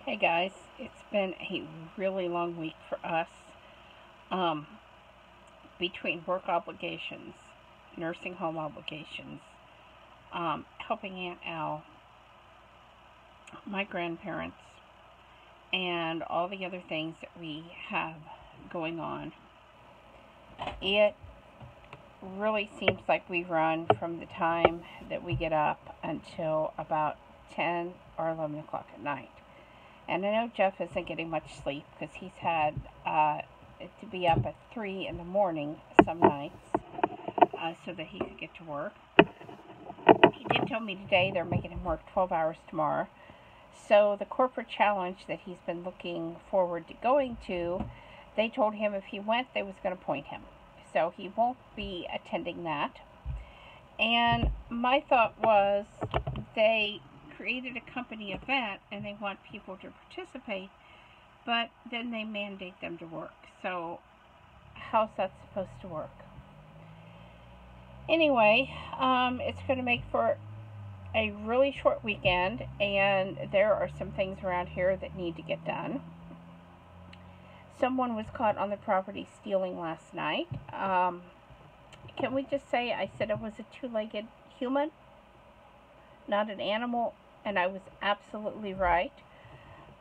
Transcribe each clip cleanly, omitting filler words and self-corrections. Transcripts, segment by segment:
Hey guys, it's been a really long week for us. Um, Between work obligations, nursing home obligations, helping Aunt Al, my grandparents, and all the other things that we have going on, it really seems like we run from the time that we get up until about 10 or 11 o'clock at night. And I know Jeff isn't getting much sleep because he's had to be up at 3 in the morning some nights so that he could get to work. He did tell me today they're making him work 12 hours tomorrow. So the corporate challenge that he's been looking forward to going to, they told him if he went, they was going to point him. So he won't be attending that. And my thought was they created a company event and they want people to participate, but then they mandate them to work. So how's that supposed to work? Anyway, it's going to make for a really short weekend, and there are some things around here that need to get done. Someone was caught on the property stealing last night. Can we just say I said it was a two-legged human, not an animal, and I was absolutely right.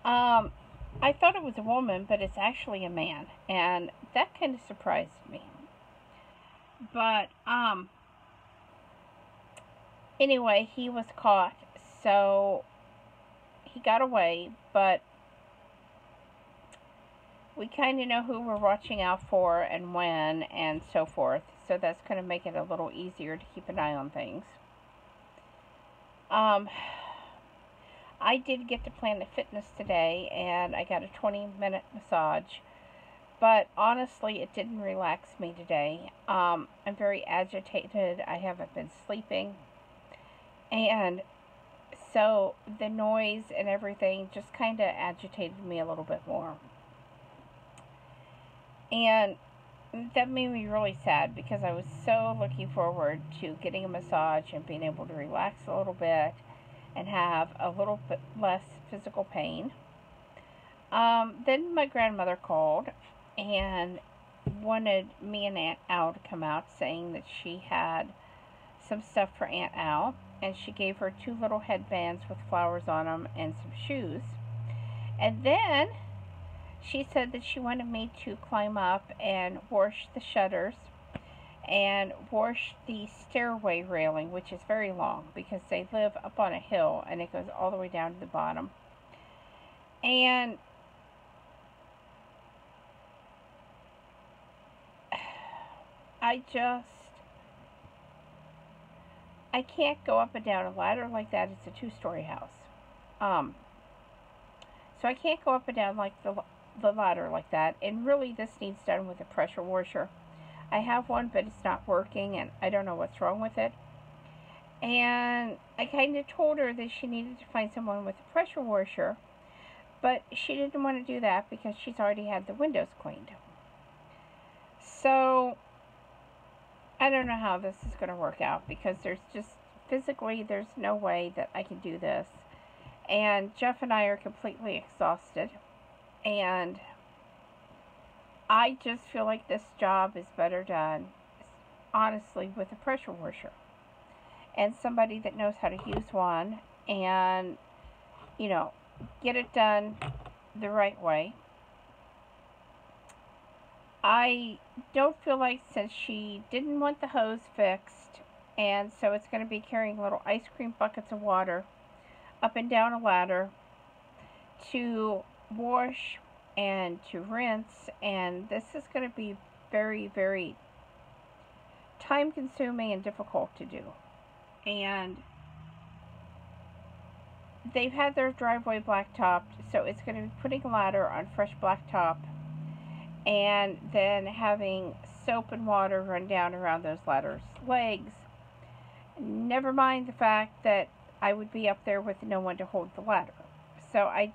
I thought it was a woman, but it's actually a man, and that kind of surprised me. But anyway, he was caught, so he got away, but we kind of know who we're watching out for and when and so forth, so that's going to make it a little easier to keep an eye on things. I did get to Planet Fitness today, and I got a 20-minute massage, but honestly, it didn't relax me today. I'm very agitated. I haven't been sleeping, and so the noise and everything just kind of agitated me a little bit more. And that made me really sad because I was so looking forward to getting a massage and being able to relax a little bit and have a little bit less physical pain. Then my grandmother called and wanted me and Aunt Al to come out, saying that she had some stuff for Aunt Al, and she gave her 2 little headbands with flowers on them and some shoes. And then she said that she wanted me to climb up and wash the shutters and wash the stairway railing, which is very long because they live up on a hill and it goes all the way down to the bottom. And I can't go up and down a ladder like that. It's a 2-story house. So I can't go up and down like the ladder like that. And really this needs done with a pressure washer. I have one, but it's not working, and I don't know what's wrong with it. And I kind of told her that she needed to find someone with a pressure washer, but she didn't want to do that because she's already had the windows cleaned. So I don't know how this is going to work out because there's no way that I can do this. And Jeff and I are completely exhausted, and I just feel like this job is better done, honestly, with a pressure washer and somebody that knows how to use one and, get it done the right way. I don't feel like, since she didn't want the hose fixed, and so it's going to be carrying little ice cream buckets of water up and down a ladder to wash and to rinse, and this is going to be very, very time consuming and difficult to do. And they've had their driveway blacktopped, so it's going to be putting a ladder on fresh blacktop and then having soap and water run down around those ladders' legs. Never mind the fact that I would be up there with no one to hold the ladder. So I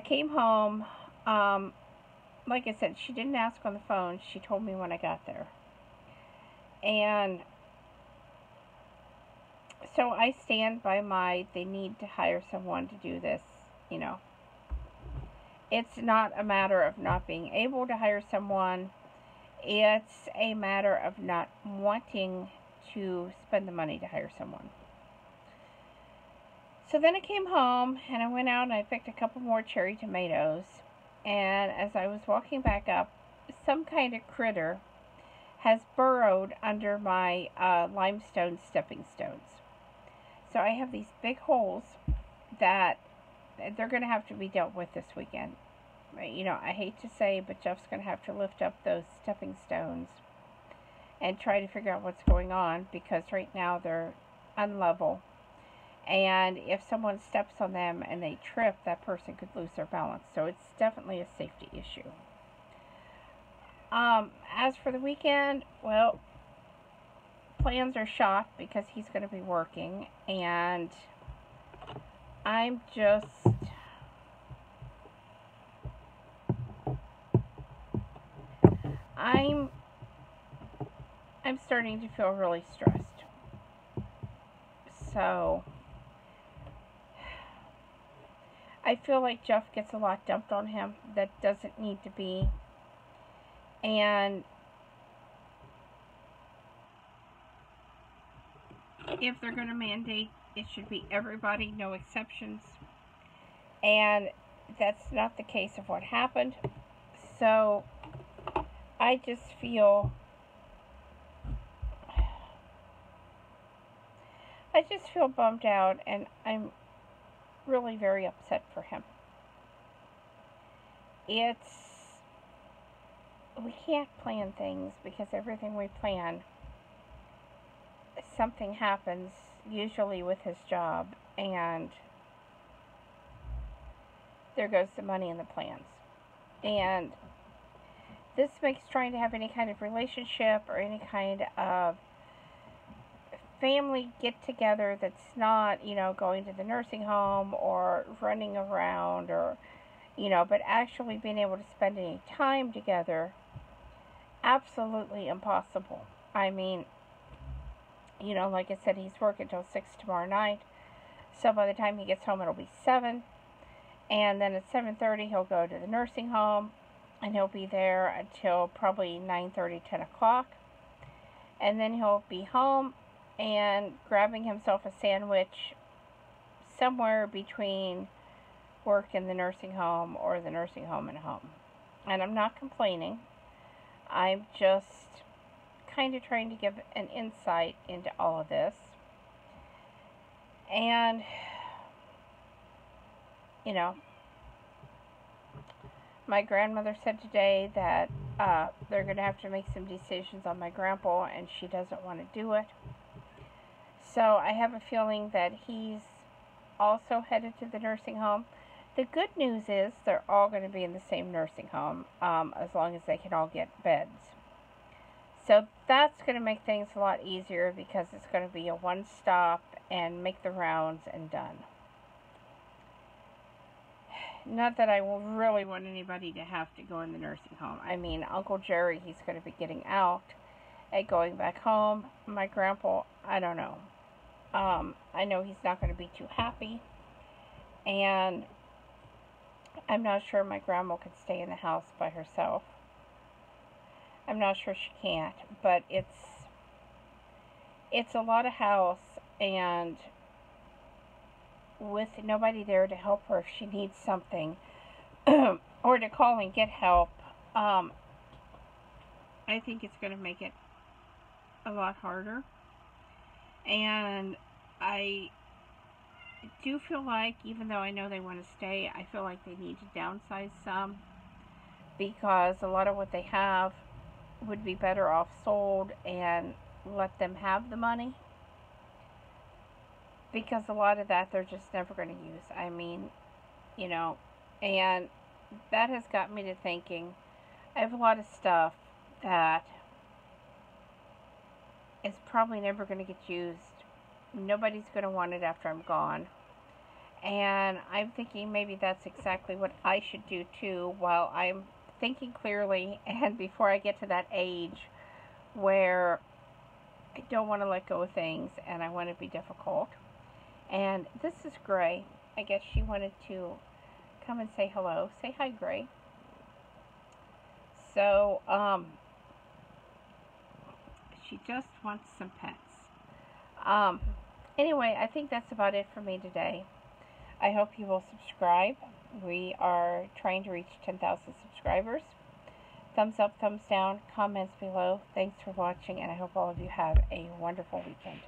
came home. Like I said, she didn't ask on the phone. She told me when I got there. And so I stand by they need to hire someone to do this you know, it's not a matter of not being able to hire someone. It's a matter of not wanting to spend the money to hire someone. So then I came home and I went out and I picked a couple more cherry tomatoes. And as I was walking back up, some kind of critter has burrowed under my limestone stepping stones. So I have these big holes that they're going to have to be dealt with this weekend. You know, I hate to say, but Jeff's going to have to lift up those stepping stones and try to figure out what's going on, because right now they're unlevel. And if someone steps on them and they trip, that person could lose their balance. So it's definitely a safety issue. As for the weekend, well, plans are shot because he's going to be working. And I'm starting to feel really stressed. So I feel like Jeff gets a lot dumped on him that doesn't need to be. And if they're going to mandate, it should be everybody, no exceptions. And that's not the case of what happened. So I just feel bummed out, and I'm really very upset for him. We can't plan things, because everything we plan, something happens, usually with his job, and there goes the money in the plans. And this makes trying to have any kind of relationship or any kind of family get-together that's not, going to the nursing home or running around or, but actually being able to spend any time together, absolutely impossible. I mean, like I said, he's working till 6 tomorrow night. So by the time he gets home, it'll be 7. And then at 7:30, he'll go to the nursing home. And he'll be there until probably 9:30, 10 o'clock. And then he'll be home and grabbing himself a sandwich somewhere between work and the nursing home, or the nursing home and home. And I'm not complaining. I'm just kind of trying to give an insight into all of this. And, my grandmother said today that they're going to have to make some decisions on my grandpa, and she doesn't want to do it. So I have a feeling that he's also headed to the nursing home. The good news is they're all going to be in the same nursing home, as long as they can all get beds. So that's going to make things a lot easier, because it's going to be a one-stop and make the rounds and done. Not that I will really want anybody to have to go in the nursing home. I mean, Uncle Jerry, he's going to be getting out and going back home. My grandpa, I don't know. I know he's not going to be too happy. And I'm not sure my grandma could stay in the house by herself. I'm not sure she can't. But it's a lot of house, and with nobody there to help her if she needs something or to call and get help, I think it's going to make it a lot harder. And I do feel like, even though I know they want to stay, I feel like they need to downsize some, because a lot of what they have would be better off sold and let them have the money. Because a lot of that they're just never going to use. I mean, and that has got me to thinking, I have a lot of stuff that is probably never going to get used. Nobody's going to want it after I'm gone. And I'm thinking maybe that's exactly what I should do too, while I'm thinking clearly, and before I get to that age where I don't want to let go of things and I want to be difficult. And this is Gray. I guess she wanted to come and say hello. Say hi, Gray. So, she just wants some pets. Um, anyway, I think that's about it for me today. I hope you will subscribe. We are trying to reach 10,000 subscribers. Thumbs up, thumbs down, comments below. Thanks for watching, and I hope all of you have a wonderful weekend.